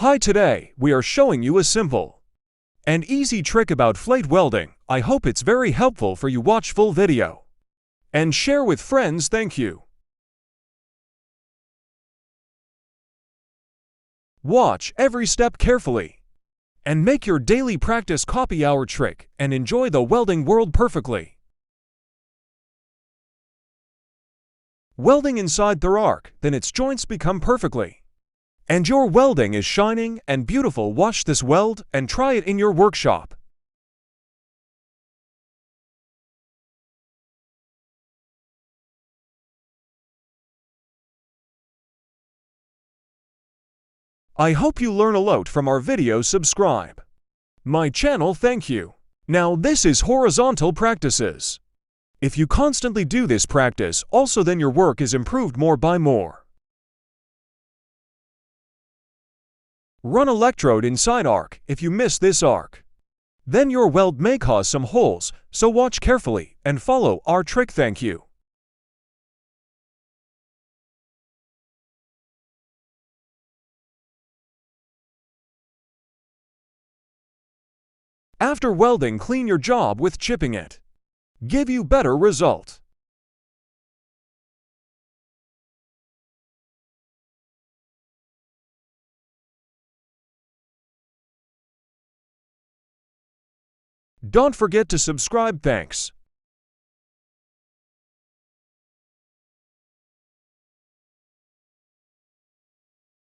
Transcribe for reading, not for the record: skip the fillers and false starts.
Hi, today we are showing you a simple and easy trick about plate welding. I hope it's very helpful for you. Watch full video and share with friends. Thank you. Watch every step carefully and make your daily practice. Copy our trick and enjoy the welding world perfectly. Welding inside the arc, then its joints become perfectly. And your welding is shining and beautiful. Watch this weld and try it in your workshop. I hope you learn a lot from our video. Subscribe my channel. Thank you. Now this is horizontal practices. If you constantly do this practice, also then your work is improved more by more. Run electrode inside arc. If you miss this arc, then your weld may cause some holes, so watch carefully and follow our trick. Thank you. After welding, clean your job with chipping it. Give you better result. Don't forget to subscribe. Thanks.